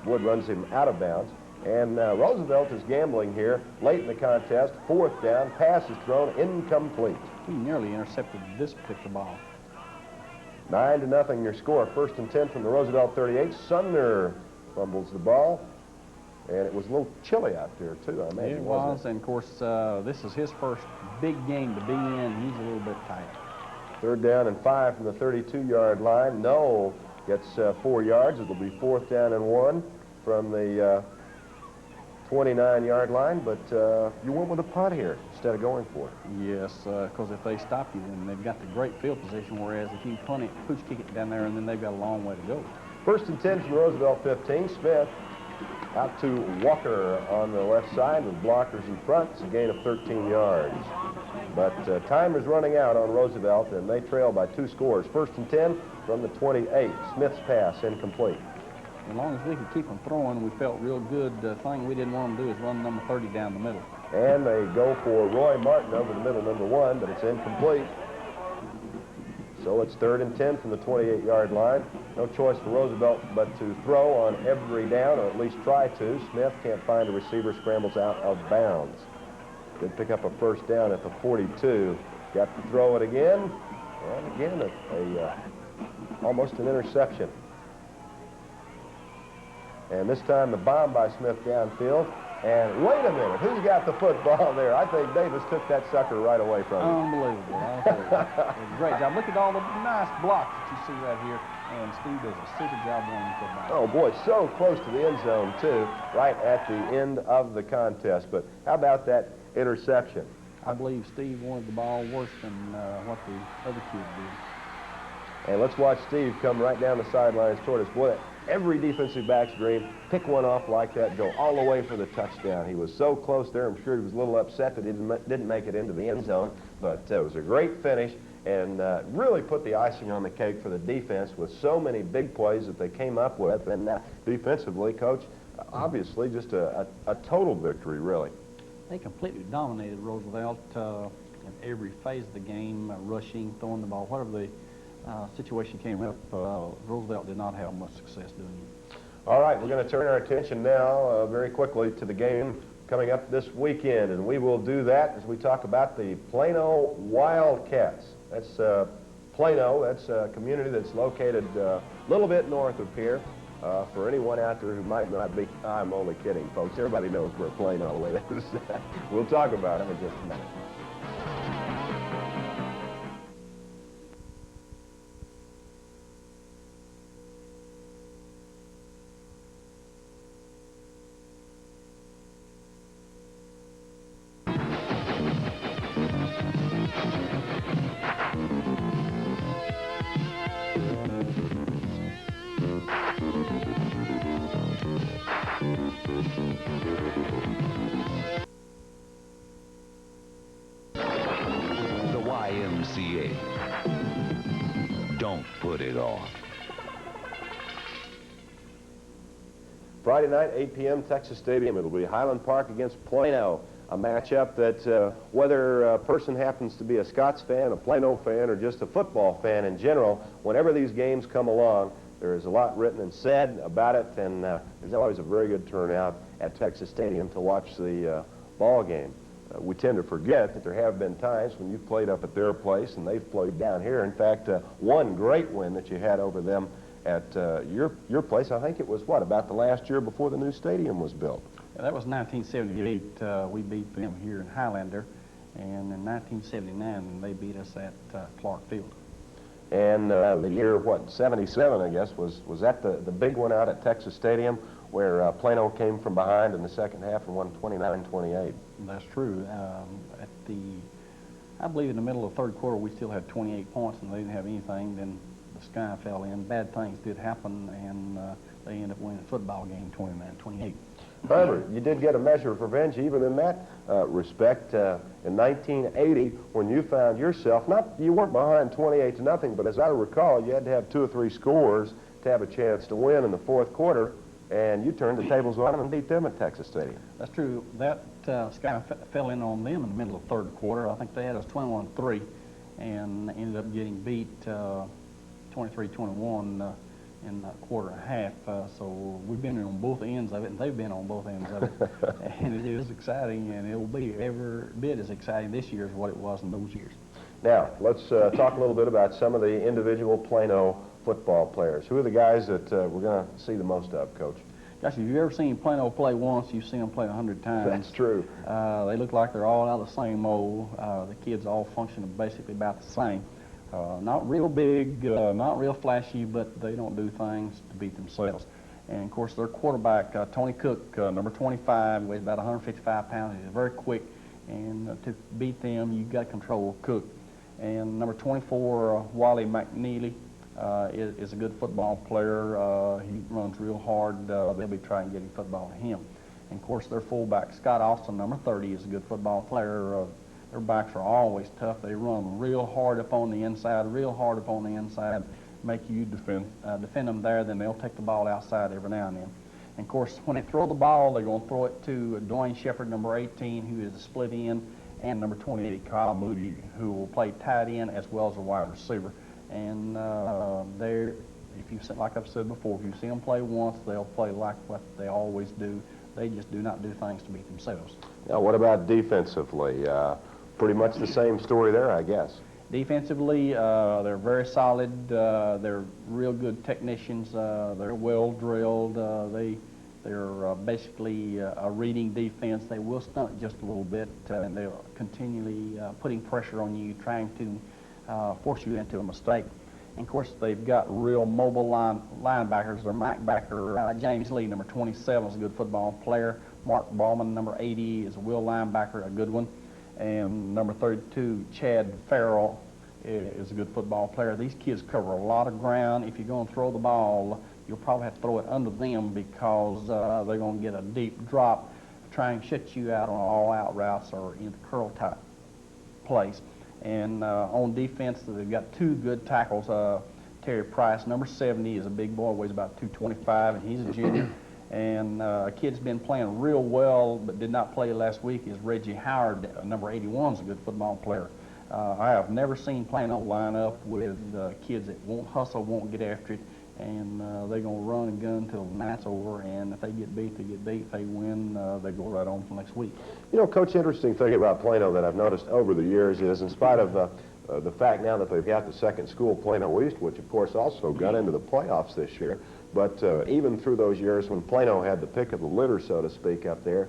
Wood runs him out of bounds. And Roosevelt is gambling here late in the contest. 4th down, pass is thrown, incomplete. He nearly intercepted this particular ball. 9-0 your score. 1st and 10 from the Roosevelt 38. Sumner fumbles the ball. And it was a little chilly out there, too, I imagine. It was, and of course, this is his first big game to be in. He's a little bit tight. 3rd down and 5 from the 32-yard line. Noel gets 4 yards. It'll be 4th down and 1 from the 29-yard line, but you went with a punt here instead of going for it. Yes, because if they stop you, then they've got the great field position, whereas if you punt it, pooch kick it down there, and then they've got a long way to go. 1st and 10 from Roosevelt 15. Smith out to Walker on the left side with blockers in front. It's a gain of 13 yards. But time is running out on Roosevelt, and they trail by 2 scores. 1st and 10 from the 28. Smith's pass incomplete. As long as we could keep them throwing, we felt real good. The thing we didn't want them to do is run number 30 down the middle. And they go for Roy Martin over the middle, number 1, but it's incomplete. So it's 3rd and 10 from the 28-yard line. No choice for Roosevelt but to throw on every down, or at least try to. Smith can't find a receiver, scrambles out of bounds. Did pick up a 1st down at the 42. Got to throw it again, and again almost an interception. And this time the bomb by Smith downfield. And wait a minute, who's got the football there? I think Davis took that sucker right away from him. Unbelievable. I'll tell you. Great job. Look at all the nice blocks that you see right here. And Steve does a super job running the football. Oh, boy, so close to the end zone, too, right at the end of the contest. But how about that interception? I believe Steve wanted the ball worse than what the other kids did. And let's watch Steve come right down the sidelines toward us. Boy, every defensive back's dream, pick one off like that, go all the way for the touchdown. He was so close there. I'm sure he was a little upset that he didn't make it into the end zone. But it was a great finish and really put the icing on the cake for the defense with so many big plays that they came up with. And defensively, Coach, obviously just a total victory, really. They completely dominated Roosevelt in every phase of the game, rushing, throwing the ball, whatever the situation came up. Roosevelt did not have much success doing it. All right, we're going to turn our attention now very quickly to the game coming up this weekend, and we will do that as we talk about the Plano Wildcats. That's Plano. That's a community that's located a little bit north of here. For anyone out there who might not be, I'm only kidding, folks. Everybody knows where Plano is. We'll talk about it in just a minute. Don't put it off. Friday night, 8 p.m., Texas Stadium. It'll be Highland Park against Plano, a matchup that whether a person happens to be a Scots fan, a Plano fan, or just a football fan in general, whenever these games come along, there is a lot written and said about it, and there's always a very good turnout at Texas Stadium to watch the ball game. We tend to forget that there have been times when you've played up at their place and they've played down here. In fact, one great win that you had over them at your place. I think it was, what, about the last year before the new stadium was built? Yeah, that was 1978. We beat them here in Highlander, and in 1979 they beat us at Clark Field. And the year, what, 77, I guess, was that the big one out at Texas Stadium where Plano came from behind in the second half and won 29-28? That's true. I believe in the middle of the third quarter we still had 28 points and they didn't have anything. Then the sky fell in. Bad things did happen, and they ended up winning the football game 29-28. However, you did get a measure of revenge even in that respect. In 1980, when you found yourself, you weren't behind 28-0, but as I recall, you had to have 2 or 3 scores to have a chance to win in the fourth quarter, and you turned the tables on them and beat them at Texas Stadium. That's true. That sky fell in on them in the middle of the third quarter. I think they had us 21-3 and ended up getting beat 23-21 in a quarter and a half. So we've been on both ends of it, and they've been on both ends of it. And it is exciting, and it will be every bit as exciting this year as what it was in those years. Now, let's talk a little bit about some of the individual Plano football players. Who are the guys that we're going to see the most of, Coach? Gosh, if you've ever seen Plano play once, you've seen them play 100 times. That's true. They look like they're all out of the same mold. The kids all function basically about the same. Not real big, not real flashy, but they don't do things to beat themselves. And, of course, their quarterback, Tony Cook, number 25, weighs about 155 pounds. He's very quick, and to beat them, you've got to control Cook. And number 24, Wally McNeely, is a good football player. He runs real hard. They'll be trying to get football to him. And, of course, their fullback, Scott Austin, number 30, is a good football player. Their backs are always tough. They run real hard up on the inside, make you defend them there. Then they'll take the ball outside every now and then. And, of course, when they throw the ball, they're going to throw it to Dwayne Shepard, number 18, who is a split end, and number 28, Kyle Moody, who will play tight end as well as a wide receiver. And like I've said before, if you see them play once, they'll play like what they always do. They just do not do things to beat themselves. Now, what about defensively? Pretty much the same story there, I guess. Defensively, they're very solid. They're real good technicians. They're well drilled. They're basically a reading defense. They will stunt just a little bit, and they're continually putting pressure on you, trying to force you into a mistake. And, of course, they've got real mobile linebackers. Their backer, James Lee, number 27, is a good football player. Mark Ballman, number 80, is a will linebacker, a good one. And number 32, Chad Farrell, is a good football player. These kids cover a lot of ground. If you're going to throw the ball, you'll probably have to throw it under them because they're going to get a deep drop, try and shut you out on all-out routes or in the curl-type plays. And on defense, they've got 2 good tackles. Terry Price, number 70, is a big boy, weighs about 225, and he's a junior. And a kid's been playing real well but did not play last week is Reggie Howard, number 81, is a good football player. I have never seen Plano line up with kids that won't hustle, won't get after it, and they're going to run and gun until the night's over, and if they get beat, they get beat. If they win, they go right on for next week. You know, Coach, interesting thing about Plano that I've noticed over the years is, in spite of the fact now that they've got the second school, Plano East, which, of course, also got into the playoffs this year, but even through those years when Plano had the pick of the litter, so to speak, up there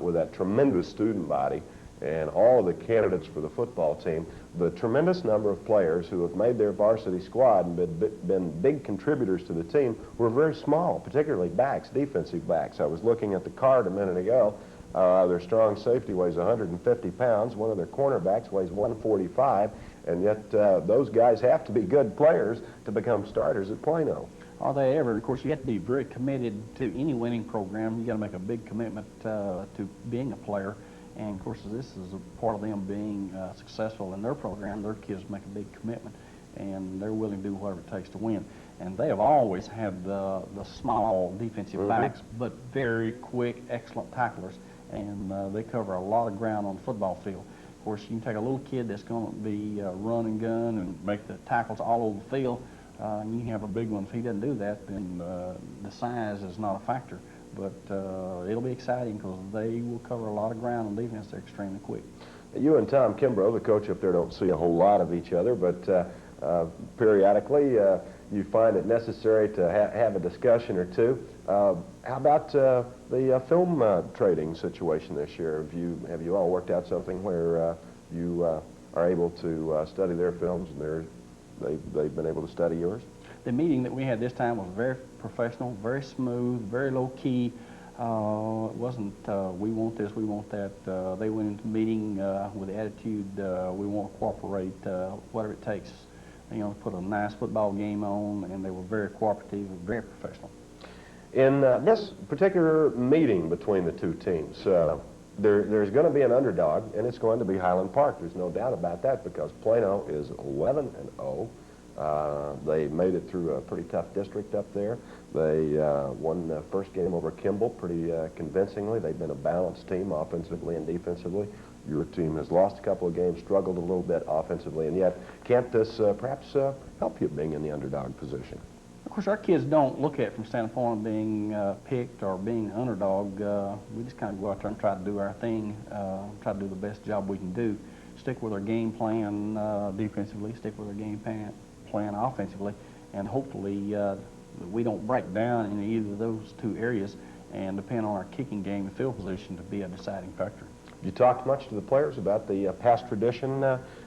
with that tremendous student body and all of the candidates for the football team, the tremendous number of players who have made their varsity squad and been big contributors to the team were very small, particularly backs, defensive backs. I was looking at the card a minute ago. Their strong safety weighs 150 pounds. One of their cornerbacks weighs 145, and yet those guys have to be good players to become starters at Plano. Are they ever? Of course, you have to be very committed to any winning program. You got to make a big commitment to being a player. And, of course, this is a part of them being successful in their program. Their kids make a big commitment, and they're willing to do whatever it takes to win. And they have always had the small defensive backs, but very quick, excellent tacklers. And they cover a lot of ground on the football field. Of course, you can take a little kid that's going to be run and gun and make the tackles all over the field. You can have a big one. If he doesn't do that, then the size is not a factor. But it'll be exciting because they will cover a lot of ground on defense. They're extremely quick. You and Tom Kimbrough, the coach up there, don't see a whole lot of each other, but periodically you find it necessary to have a discussion or two. How about the film trading situation this year? Have you all worked out something where you are able to study their films and they've been able to study yours? The meeting that we had this time was very professional, very smooth, very low key. It wasn't we want this, we want that. They went into the meeting with the attitude we want to cooperate, whatever it takes, you know, put a nice football game on, and they were very cooperative and very professional. In this particular meeting between the two teams, there's going to be an underdog, and it's going to be Highland Park. There's no doubt about that, because Plano is 11-0. They made it through a pretty tough district up there. They won the first game over Kimball pretty convincingly. They've been a balanced team offensively and defensively. Your team has lost a couple of games, struggled a little bit offensively, and yet can't this perhaps help you being in the underdog position? Of course, our kids don't look at it from the standpoint of being picked or being an underdog. We just kind of go out there and try to do our thing, try to do the best job we can do, stick with our game plan defensively, stick with our game plan offensively, and hopefully we don't break down in either of those two areas and depend on our kicking game and field position to be a deciding factor. You talked much to the players about the past tradition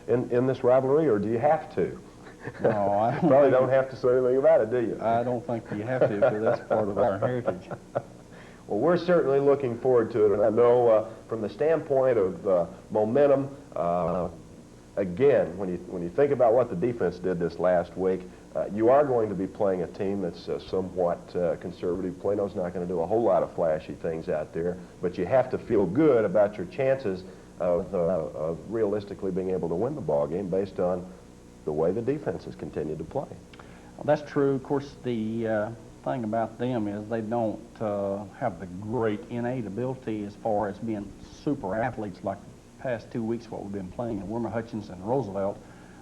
in this rivalry, or do you have to? No, I don't. Probably don't have to say anything about it, do you? I don't think you have to, because that's part of our heritage. Well, we're certainly looking forward to it, and I know from the standpoint of momentum, again, when you think about what the defense did this last week, you are going to be playing a team that's somewhat conservative. Plano's not going to do a whole lot of flashy things out there, but you have to feel good about your chances of realistically being able to win the ball game based on the way the defense has continued to play. Well, that's true. Of course, the thing about them is they don't have the great innate ability as far as being super athletes like the past 2 weeks what we've been playing in Wilmer, Hutchins, and Roosevelt.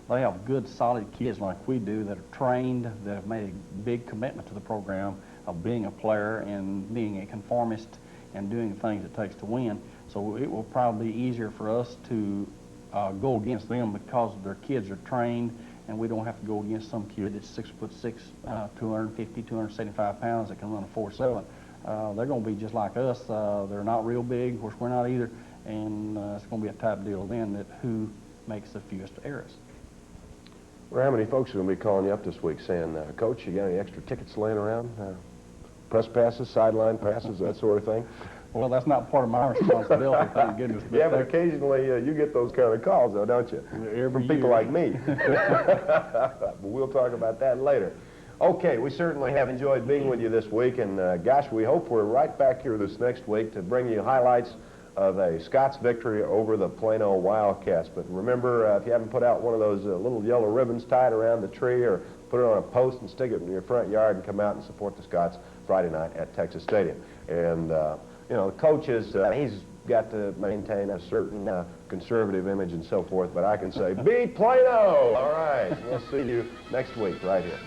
They have good, solid kids like we do that are trained, that have made a big commitment to the program of being a player and being a conformist and doing the things it takes to win. So it will probably be easier for us to go against them because their kids are trained, and we don't have to go against some kid that's 6'6", 250, 275 pounds that can run a 4.7. They're going to be just like us. They're not real big, of course we're not either, and it's going to be a type deal then that who makes the fewest errors. Well, how many folks are going to be calling you up this week saying, Coach, you got any extra tickets laying around? Press passes, sideline passes, that sort of thing? Well, that's not part of my responsibility, thank goodness. Yeah, but occasionally you get those kind of calls, though, don't you? From people like me. But we'll talk about that later. Okay, we certainly have enjoyed being with you this week, and gosh, we hope we're right back here this next week to bring you highlights of a Scots victory over the Plano Wildcats. But remember, if you haven't put out one of those little yellow ribbons tied around the tree, or put it on a post and stick it in your front yard, and come out and support the Scots Friday night at Texas Stadium. And you know, the coach is, he's got to maintain a certain conservative image and so forth, but I can say, beat Plano! All right, we'll see you next week right here.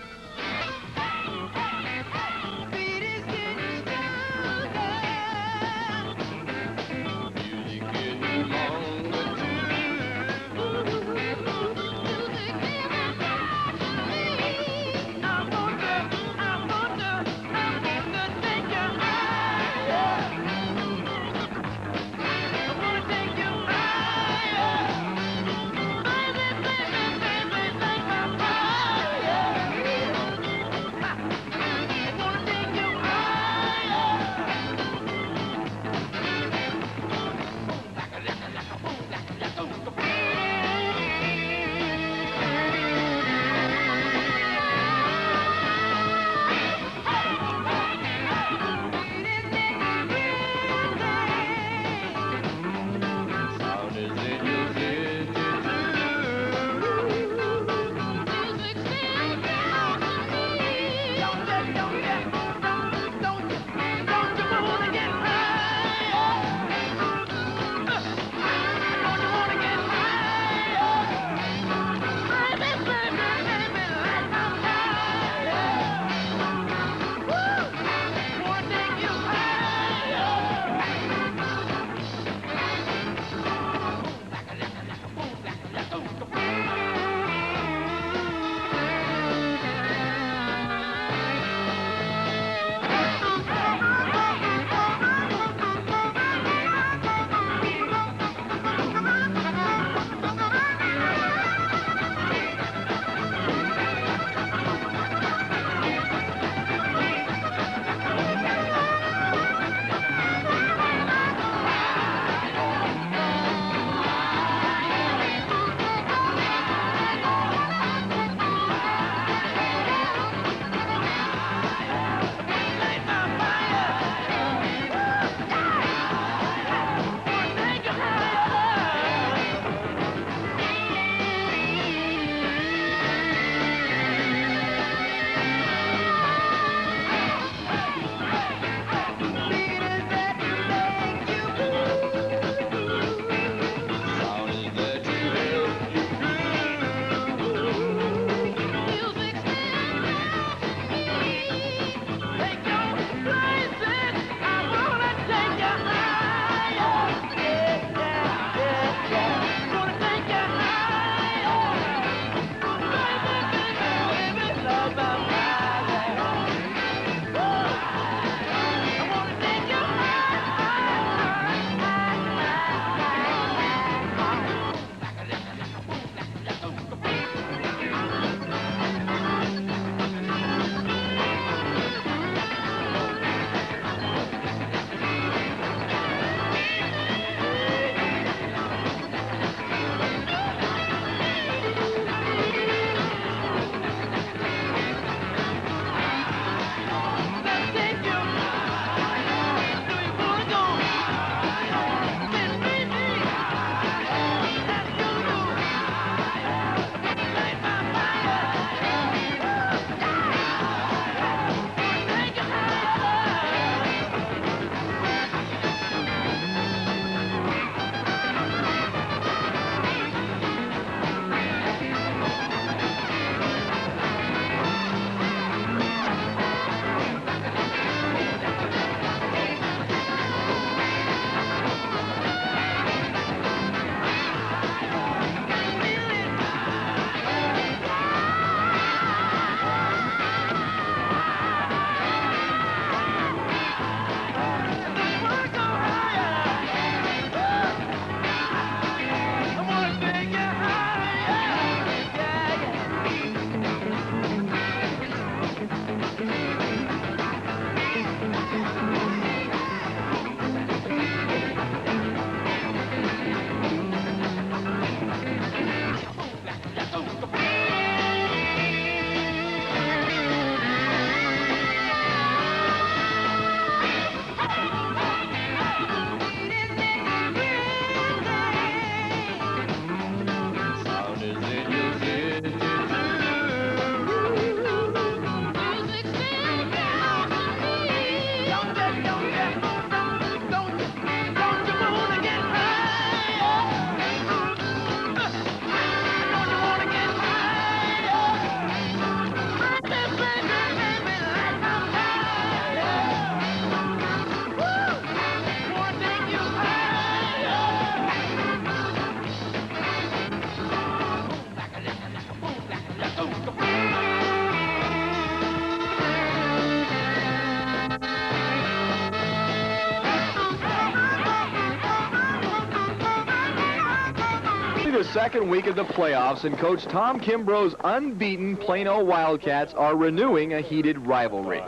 second week of the playoffs, and Coach Tom Kimbrough's unbeaten Plano Wildcats are renewing a heated rivalry.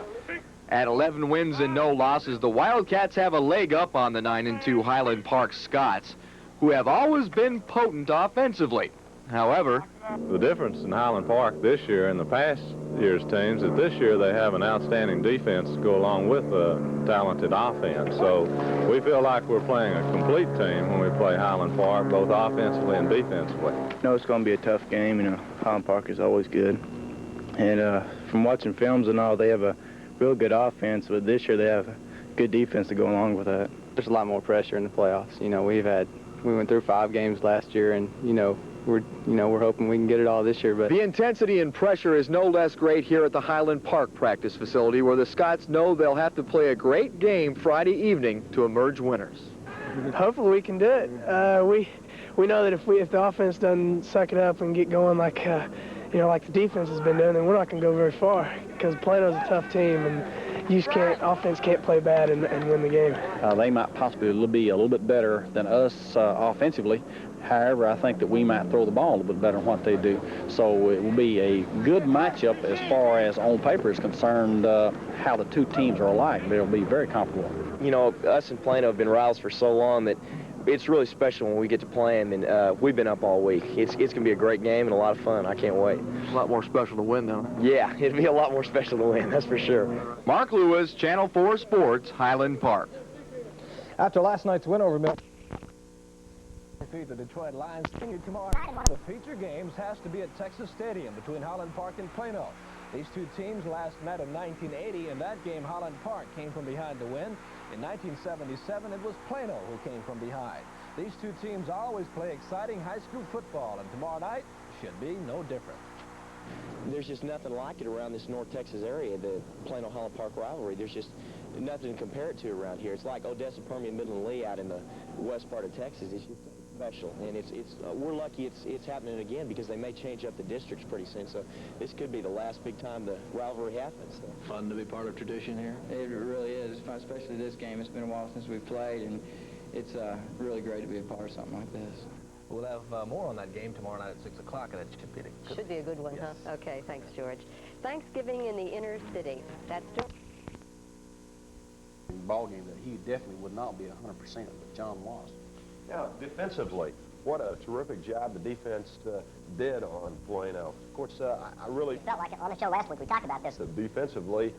At 11 wins and no losses, the Wildcats have a leg up on the 9-2 Highland Park Scots, who have always been potent offensively. However, the difference in Highland Park this year and the past year's teams is this year they have an outstanding defense to go along with a talented offense. So we feel like we're playing a complete team when we play Highland Park, both offensively and defensively. It's going to be a tough game. Highland Park is always good. And from watching films and all, they have a real good offense, but this year they have a good defense to go along with that. There's a lot more pressure in the playoffs. We went through 5 games last year, and we're hoping we can get it all this year. But the intensity and pressure is no less great here at the Highland Park practice facility, where the Scots know they'll have to play a great game Friday evening to emerge winners. Hopefully we can do it. We know that if the offense doesn't suck it up and get going like like the defense has been doing, then we're not going to go very far, because Plano's a tough team, and offense can't play bad and win the game. They might possibly be a little bit better than us offensively. However, I think that we might throw the ball a little bit better than what they do. So it will be a good matchup as far as on paper is concerned, how the two teams are alike. But it'll be very comparable. Us and Plano have been rivals for so long that it's really special when we get to play them, and we've been up all week. It's going to be a great game and a lot of fun. I can't wait. It's a lot more special to win, though. Yeah, it'll be a lot more special to win, that's for sure. Mark Lewis, Channel 4 Sports, Highland Park. After last night's win over Mill, the Detroit Lions tomorrow. The feature games has to be at Texas Stadium between Highland Park and Plano. These two teams last met in 1980. In that game, Highland Park came from behind to win. In 1977, it was Plano who came from behind. These two teams always play exciting high school football, and tomorrow night should be no different. There's just nothing like it around this North Texas area, the Plano-Highland Park rivalry. There's just nothing to compare it to around here. It's like Odessa, Permian, Midland, Lee out in the west part of Texas. It's just special, and we're lucky it's happening again, because they may change up the districts pretty soon. So this could be the last big time the rivalry happens. So. Fun to be part of tradition here. It really is. It's fun, especially this game. It's been a while since we've played, and it's really great to be a part of something like this. We'll have more on that game tomorrow night at 6 o'clock, and it should be a good one, yes. Huh? Okay, thanks, George. Thanksgiving in the inner city. That's still ball game that he definitely would not be 100%, but John was. Now, defensively, what a terrific job the defense did on Plano. Of course, I really felt like it on the show last week. We talked about this. Defensively,